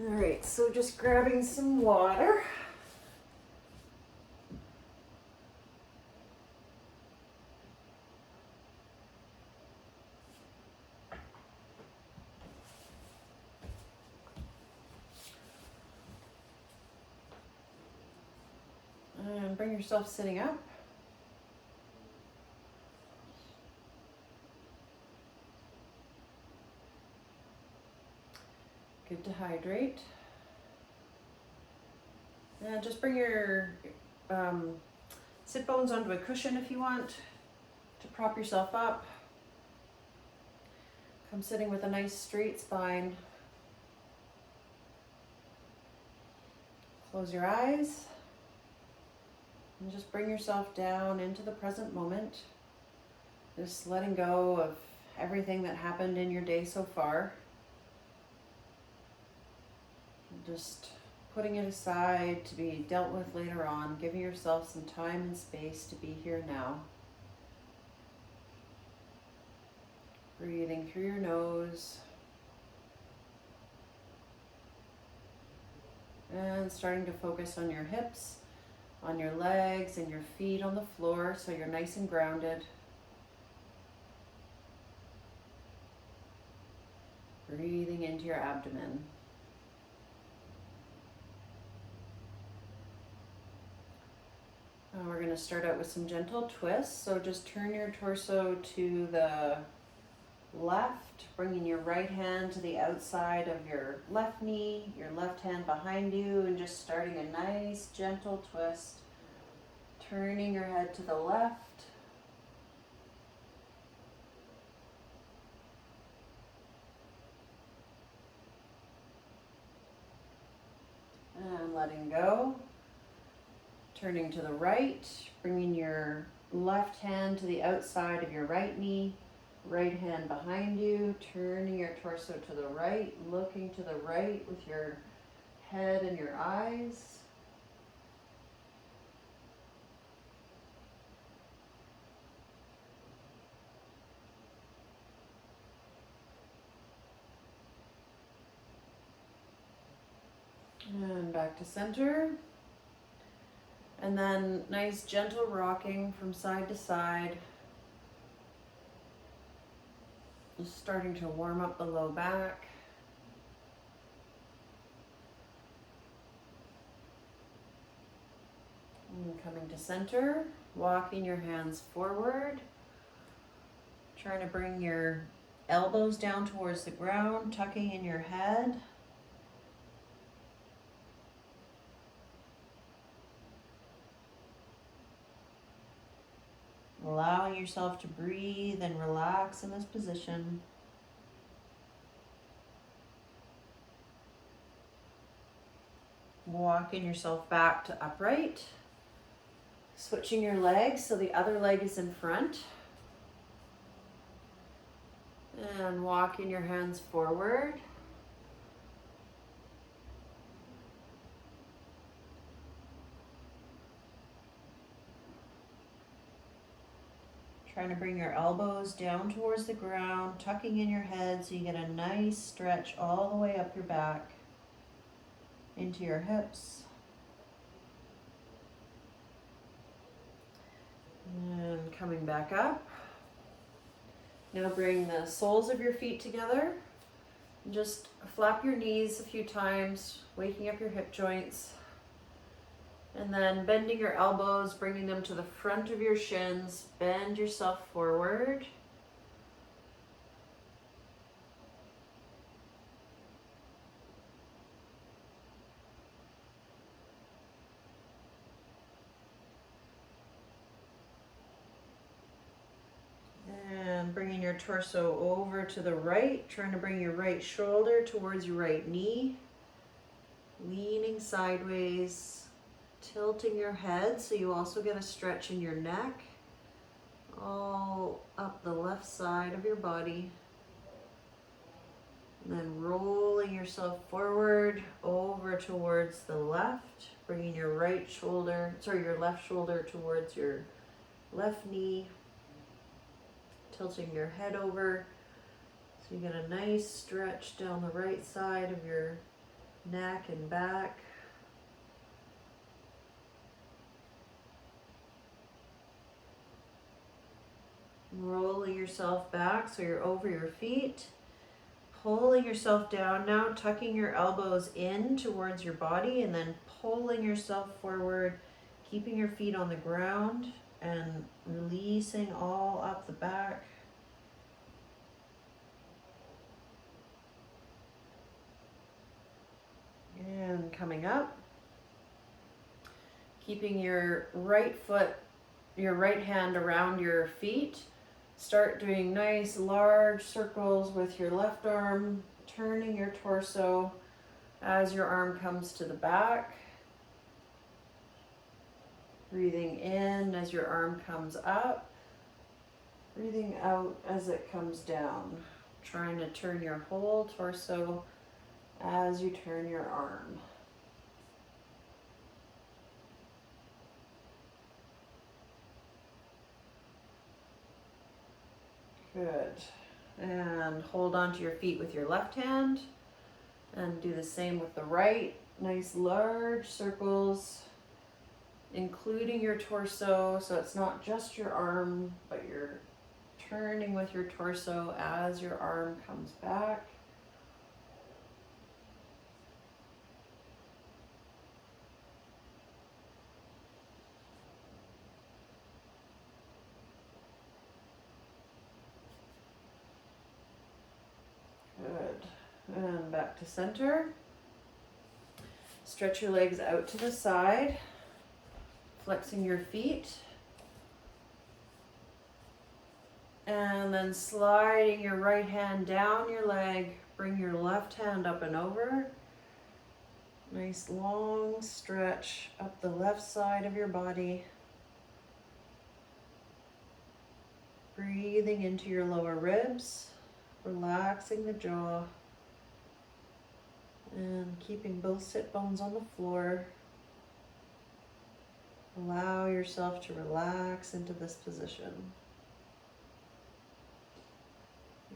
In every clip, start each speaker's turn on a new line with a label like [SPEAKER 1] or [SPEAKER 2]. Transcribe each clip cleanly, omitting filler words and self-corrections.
[SPEAKER 1] All right, so just grabbing some water. And bring yourself sitting up. Good to hydrate. And just bring your sit bones onto a cushion if you want to prop yourself up. Come sitting with a nice straight spine. Close your eyes and just bring yourself down into the present moment. Just letting go of everything that happened in your day so far. Just putting it aside to be dealt with later on, giving yourself some time and space to be here now. Breathing through your nose. And starting to focus on your hips, on your legs, and your feet on the floor so you're nice and grounded. Breathing into your abdomen. We're going to start out with some gentle twists. So just turn your torso to the left, bringing your right hand to the outside of your left knee, your left hand behind you, and just starting a nice gentle twist. Turning your head to the left. And letting go. Turning to the right, bringing your left hand to the outside of your right knee, right hand behind you, turning your torso to the right, looking to the right with your head and your eyes. And back to center. And then nice gentle rocking from side to side. Just starting to warm up the low back. And coming to center, walking your hands forward. Trying to bring your elbows down towards the ground, tucking in your head. Allowing yourself to breathe and relax in this position. Walking yourself back to upright. Switching your legs so the other leg is in front. And walking your hands forward. Trying to bring your elbows down towards the ground, tucking in your head so you get a nice stretch all the way up your back into your hips. And coming back up. Now bring the soles of your feet together. Just flap your knees a few times, waking up your hip joints. And then bending your elbows, bringing them to the front of your shins. Bend yourself forward. And bringing your torso over to the right, trying to bring your right shoulder towards your right knee. Leaning sideways. Tilting your head so you also get a stretch in your neck, all up the left side of your body. And then rolling yourself forward over towards the left, bringing your left shoulder towards your left knee, tilting your head over so you get a nice stretch down the right side of your neck and back. Rolling yourself back so you're over your feet. Pulling yourself down now, tucking your elbows in towards your body and then pulling yourself forward, keeping your feet on the ground and releasing all up the back. And coming up, keeping your right foot, your right hand around your feet. Start doing nice large circles with your left arm, turning your torso as your arm comes to the back. Breathing in as your arm comes up. Breathing out as it comes down. Trying to turn your whole torso as you turn your arm. Good. And hold onto your feet with your left hand and do the same with the right. Nice large circles, including your torso, so it's not just your arm, but you're turning with your torso as your arm comes back. Good. And back to center. Stretch your legs out to the side, flexing your feet. And then sliding your right hand down your leg, bring your left hand up and over. Nice long stretch up the left side of your body. Breathing into your lower ribs, relaxing the jaw, and keeping both sit bones on the floor. Allow yourself to relax into this position.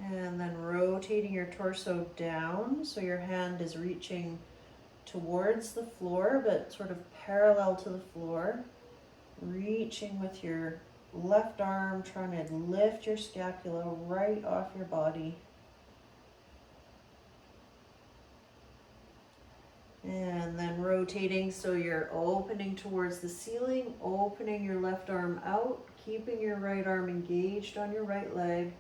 [SPEAKER 1] And then rotating your torso down so your hand is reaching towards the floor but sort of parallel to the floor. Reaching with your left arm, trying to lift your scapula right off your body. And then rotating so you're opening towards the ceiling, opening your left arm out, keeping your right arm engaged on your right leg.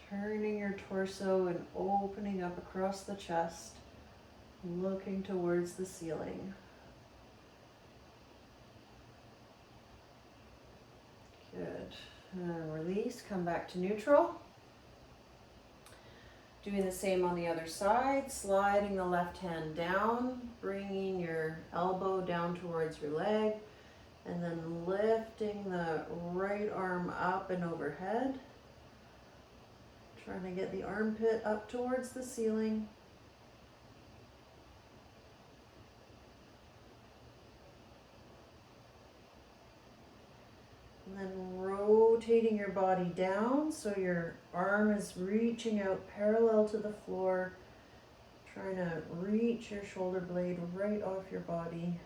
[SPEAKER 1] Turning your torso and opening up across the chest, looking towards the ceiling. Good. And release, come back to neutral. Doing the same on the other side, sliding the left hand down, bringing your elbow down towards your leg, and then lifting the right arm up and overhead. Trying to get the armpit up towards the ceiling. And then rotating your body down so your arm is reaching out parallel to the floor. Trying to reach your shoulder blade right off your body.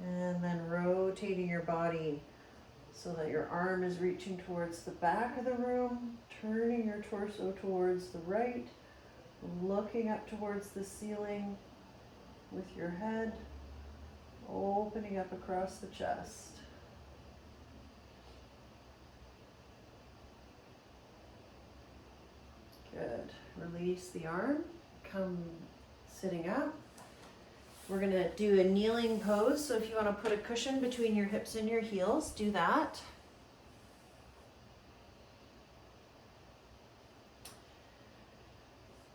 [SPEAKER 1] And then rotating your body so that your arm is reaching towards the back of the room, turning your torso towards the right, looking up towards the ceiling with your head, opening up across the chest. Good. Release the arm, come sitting up. We're going to do a kneeling pose, so if you want to put a cushion between your hips and your heels, do that.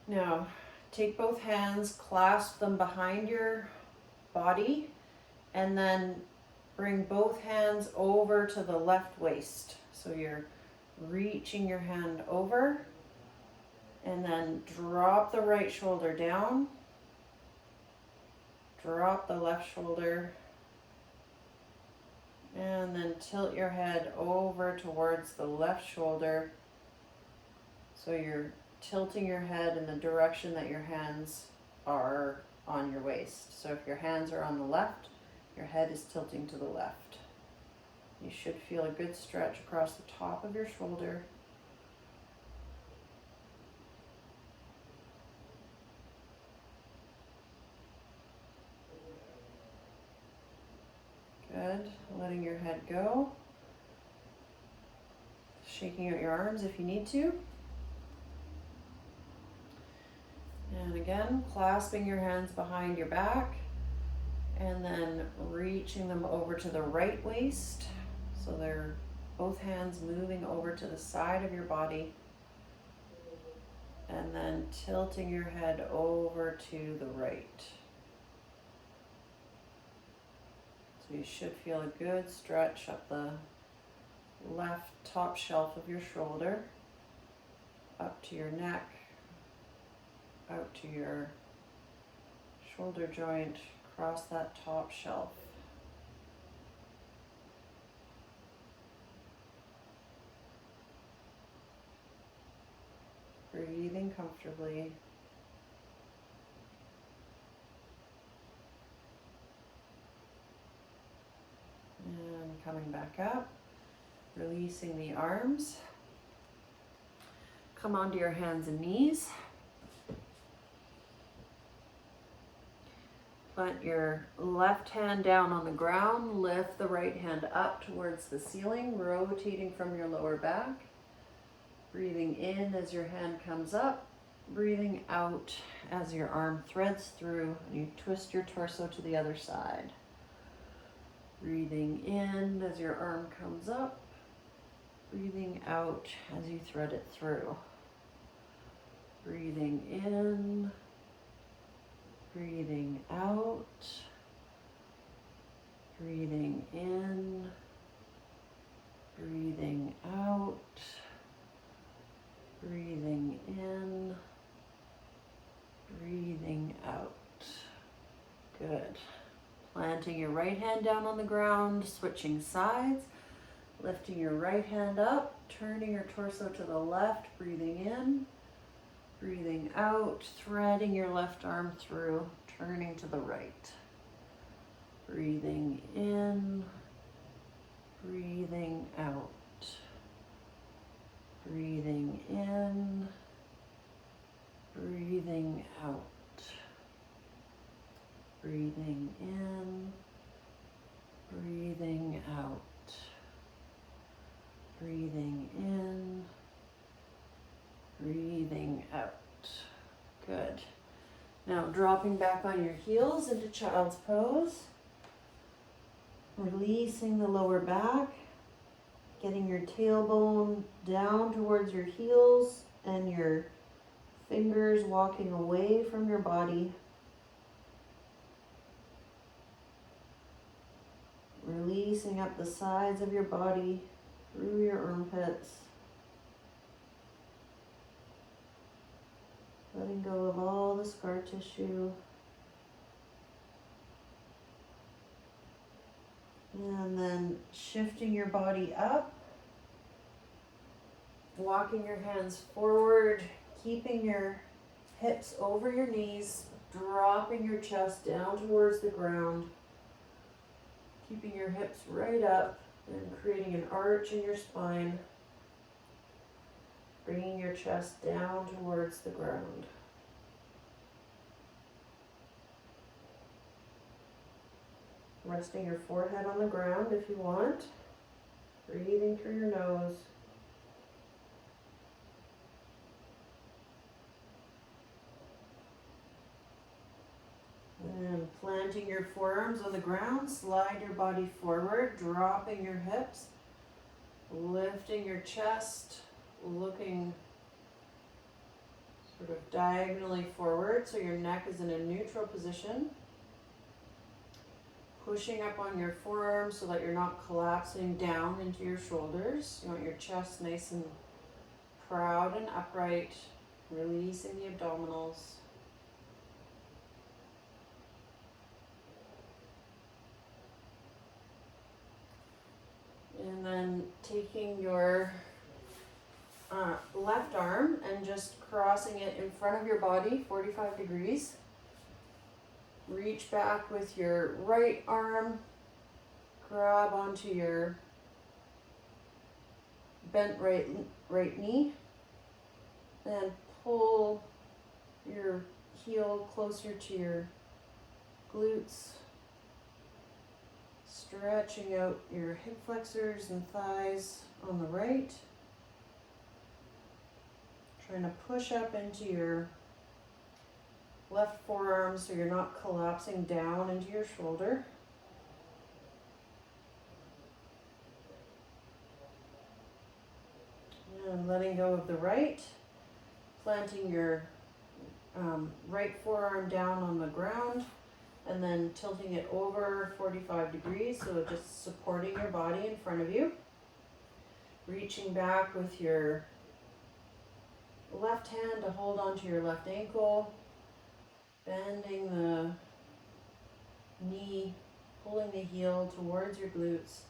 [SPEAKER 1] Now, take both hands, clasp them behind your body, and then bring both hands over to the left waist. So you're reaching your hand over, and then drop the right shoulder down. Drop the left shoulder, and and then tilt your head over towards the left shoulder. So you're tilting your head in the direction that your hands are on your waist. So if your hands are on the left, your head is tilting to the left. You should feel a good stretch across the top of your shoulder. Good. Letting your head go. Shaking out your arms if you need to. And again, clasping your hands behind your back and then reaching them over to the right waist. So they're both hands moving over to the side of your body. And then tilting your head over to the right. So you should feel a good stretch up the left top shelf of your shoulder, up to your neck, out to your shoulder joint, across that top shelf. Breathing comfortably. And coming back up, releasing the arms. Come onto your hands and knees. Plant your left hand down on the ground, lift the right hand up towards the ceiling, rotating from your lower back. Breathing in as your hand comes up, breathing out as your arm threads through and you twist your torso to the other side. Breathing in as your arm comes up, breathing out as you thread it through. Breathing in, breathing out, breathing in, breathing out, breathing in, breathing out. Good. Planting your right hand down on the ground, switching sides, lifting your right hand up, turning your torso to the left, breathing in, breathing out, threading your left arm through, turning to the right. Breathing in, breathing out. Breathing in, breathing out. Breathing in, breathing out. Breathing in, breathing out. Good. Now dropping back on your heels into child's pose. Releasing the lower back. Getting your tailbone down towards your heels and your fingers walking away from your body. Releasing up the sides of your body through your armpits. Letting go of all the scar tissue. And then shifting your body up. Walking your hands forward, keeping your hips over your knees, dropping your chest down towards the ground. Keeping your hips right up and creating an arch in your spine. Bringing your chest down towards the ground. Resting your forehead on the ground if you want. Breathing through your nose. And planting your forearms on the ground, slide your body forward, dropping your hips, lifting your chest, looking sort of diagonally forward so your neck is in a neutral position. Pushing up on your forearms so that you're not collapsing down into your shoulders. You want your chest nice and proud and upright, releasing the abdominals. And then taking your left arm and just crossing it in front of your body, 45 degrees. Reach back with your right arm, grab onto your bent right knee, and pull your heel closer to your glutes, stretching out your hip flexors and thighs on the right. Trying to push up into your left forearm so you're not collapsing down into your shoulder. And letting go of the right, planting your right forearm down on the ground, and then tilting it over 45 degrees, so just supporting your body in front of you. Reaching back with your left hand to hold onto your left ankle, bending the knee, pulling the heel towards your glutes,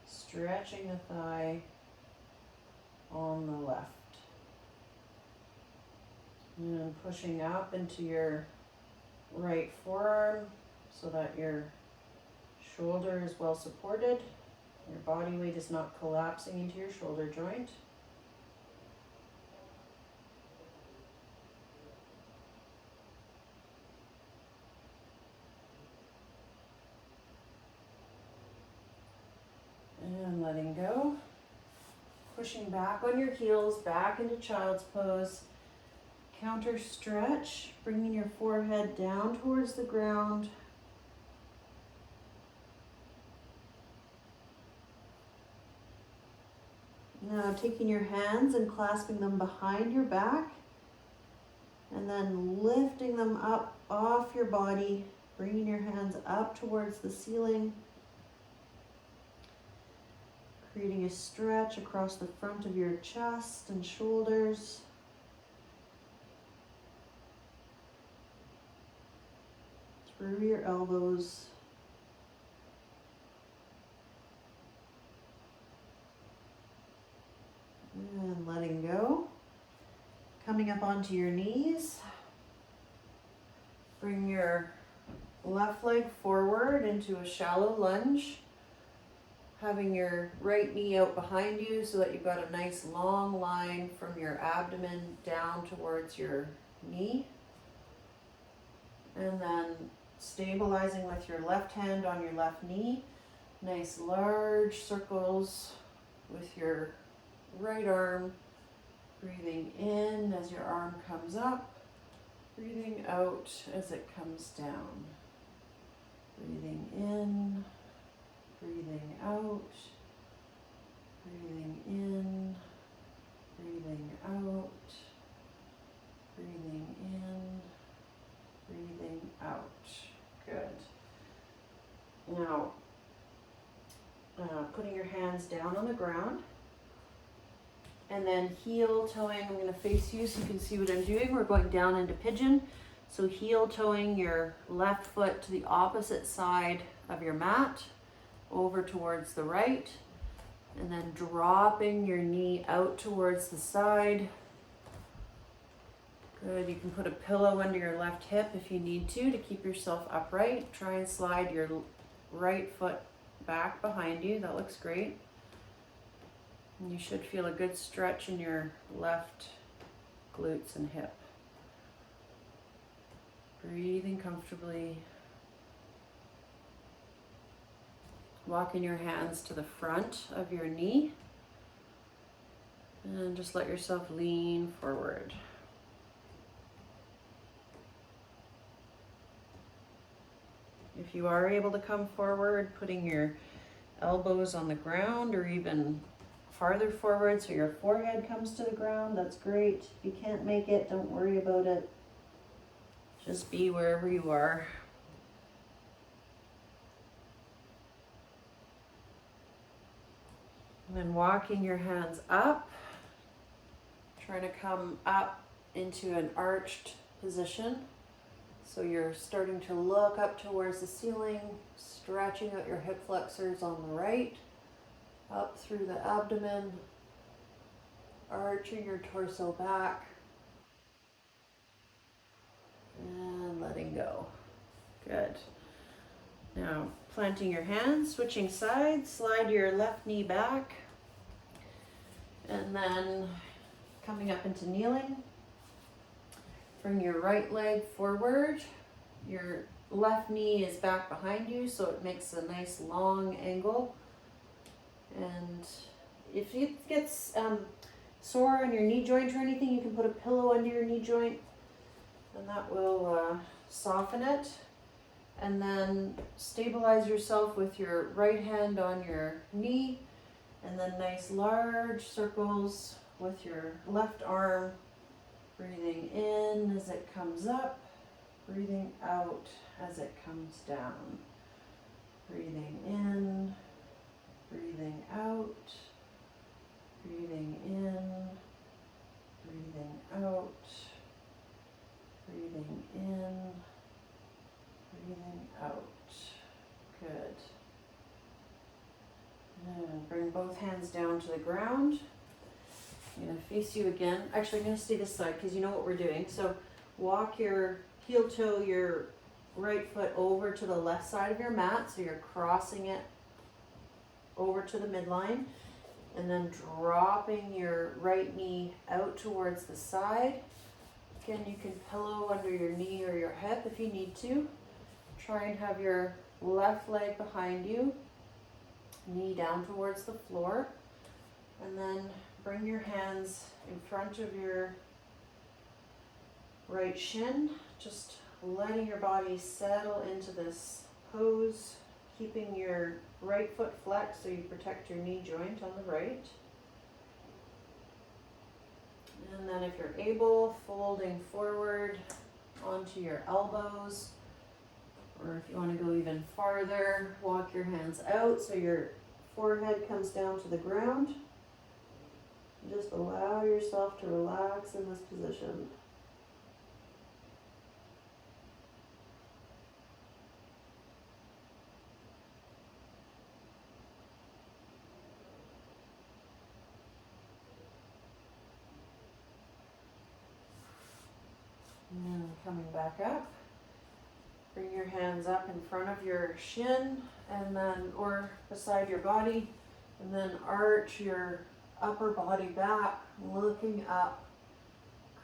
[SPEAKER 1] stretching the thigh on the left. And pushing up into your right forearm so that your shoulder is well supported. Your body weight is not collapsing into your shoulder joint. And letting go. Pushing back on your heels, back into child's pose. Counter stretch, bringing your forehead down towards the ground. Now taking your hands and clasping them behind your back, and then lifting them up off your body, bringing your hands up towards the ceiling, creating a stretch across the front of your chest and shoulders. Through your elbows. And letting go. Coming up onto your knees. Bring your left leg forward into a shallow lunge. Having your right knee out behind you so that you've got a nice long line from your abdomen down towards your knee. And then stabilizing with your left hand on your left knee. Nice large circles with your right arm. Breathing in as your arm comes up. Breathing out as it comes down. Breathing in. Breathing out. Breathing in. Breathing out. Breathing in. Breathing out. Good. Now, putting your hands down on the ground, and then heel toeing. I'm going to face you so you can see what I'm doing. We're going down into pigeon. So heel toeing your left foot to the opposite side of your mat, over towards the right, and then dropping your knee out towards the side. Good, you can put a pillow under your left hip if you need to keep yourself upright. Try and slide your right foot back behind you. That looks great. And you should feel a good stretch in your left glutes and hip. Breathing comfortably. Walking your hands to the front of your knee. And just let yourself lean forward. If you are able to come forward, putting your elbows on the ground or even farther forward so your forehead comes to the ground, that's great. If you can't make it, don't worry about it. Just be wherever you are. And then walking your hands up, trying to come up into an arched position. So you're starting to look up towards the ceiling, stretching out your hip flexors on the right, up through the abdomen, arching your torso back, and letting go. Good. Now, planting your hands, switching sides, slide your left knee back, and then coming up into kneeling. Bring your right leg forward. Your left knee is back behind you, so it makes a nice long angle. And if it gets sore on your knee joint or anything, you can put a pillow under your knee joint, and that will soften it. And then stabilize yourself with your right hand on your knee, and then nice large circles with your left arm, breathing in as it comes up, breathing out as it comes down. Breathing in, breathing out, breathing in, breathing out, breathing in, breathing out. Good. And bring both hands down to the ground. I'm going to face you again. Actually, I'm going to stay this side because you know what we're doing. So walk your heel toe, your right foot over to the left side of your mat. So you're crossing it over to the midline. And then dropping your right knee out towards the side. Again, you can pillow under your knee or your hip if you need to. Try and have your left leg behind you, knee down towards the floor, and then bring your hands in front of your right shin, just letting your body settle into this pose, keeping your right foot flexed so you protect your knee joint on the right. And then if you're able, folding forward onto your elbows, or if you want to go even farther, walk your hands out so your forehead comes down to the ground. Just allow yourself to relax in this position. And then coming back up. Bring your hands up in front of your shin and then, or beside your body, and then arch your upper body back, looking up,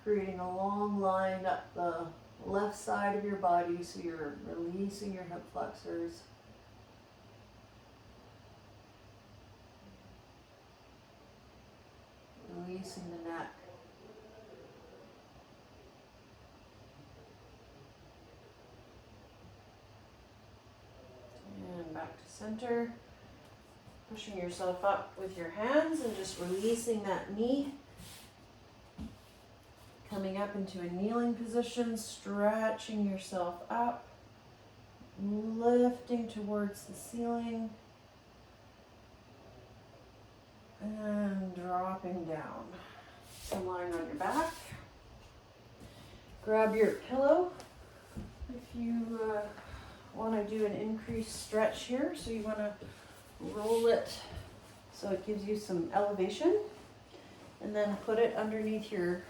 [SPEAKER 1] creating a long line up the left side of your body so you're releasing your hip flexors. Releasing the neck. And back to center. Pushing yourself up with your hands and just releasing that knee. Coming up into a kneeling position, stretching yourself up, lifting towards the ceiling, and dropping down. So lying on your back. Grab your pillow if you want to do an increased stretch here. So you want to roll it so it gives you some elevation, and then put it underneath your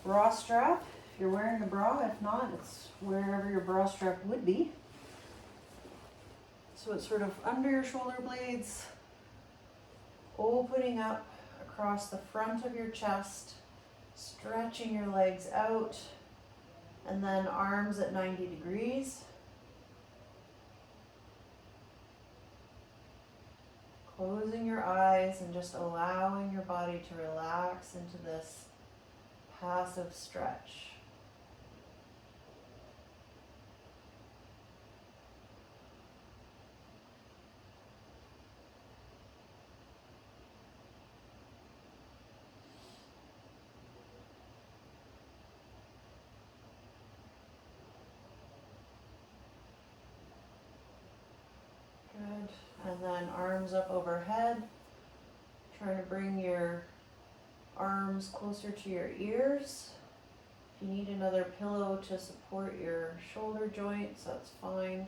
[SPEAKER 1] bra strap if you're wearing a bra. If not, it's wherever your bra strap would be. So it's sort of under your shoulder blades, opening up across the front of your chest, stretching your legs out, and then arms at 90 degrees. Closing your eyes and just allowing your body to relax into this passive stretch. Good. And then arms up overhead. Try to bring your arms closer to your ears. If you need another pillow to support your shoulder joints, that's fine.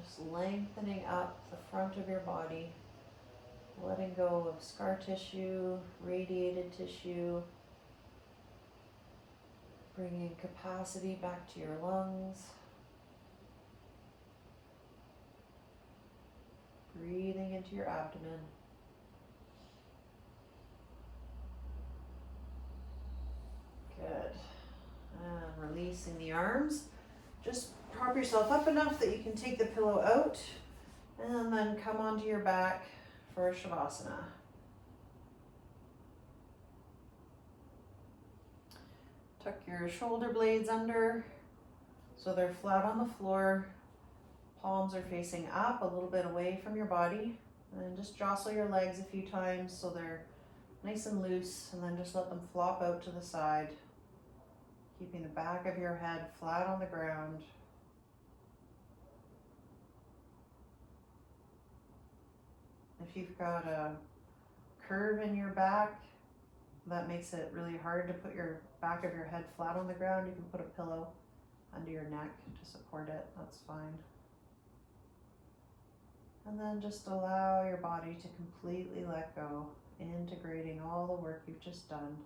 [SPEAKER 1] Just lengthening up the front of your body, letting go of scar tissue, radiated tissue, bringing capacity back to your lungs. Breathing into your abdomen. Good. And releasing the arms. Just prop yourself up enough that you can take the pillow out and then come onto your back for Shavasana. Tuck your shoulder blades under so they're flat on the floor. Palms are facing up a little bit away from your body. And just jostle your legs a few times so they're nice and loose, and then just let them flop out to the side, keeping the back of your head flat on the ground. If you've got a curve in your back that makes it really hard to put your back of your head flat on the ground, you can put a pillow under your neck to support it. That's fine. And then just allow your body to completely let go, integrating all the work you've just done.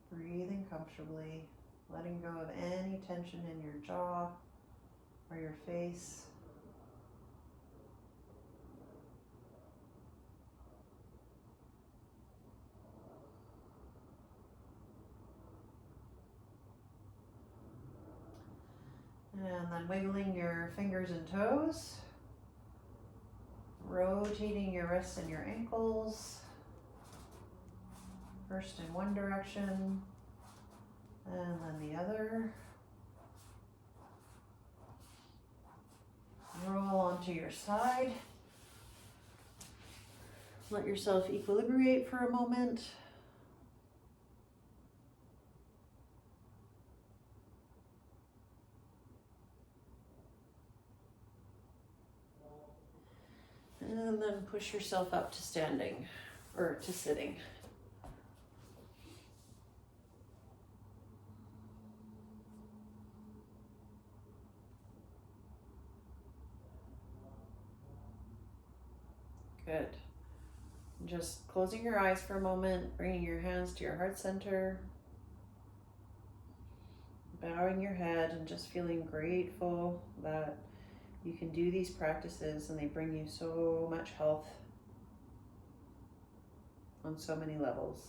[SPEAKER 1] Breathing comfortably, letting go of any tension in your jaw or your face. And then wiggling your fingers and toes, rotating your wrists and your ankles. First in one direction, and then the other. Roll onto your side. Let yourself equilibrate for a moment. And then push yourself up to standing, or to sitting. Good. Just closing your eyes for a moment, bringing your hands to your heart center, bowing your head, and just feeling grateful that you can do these practices and they bring you so much health on so many levels.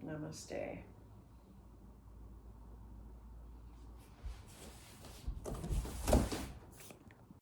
[SPEAKER 1] Namaste.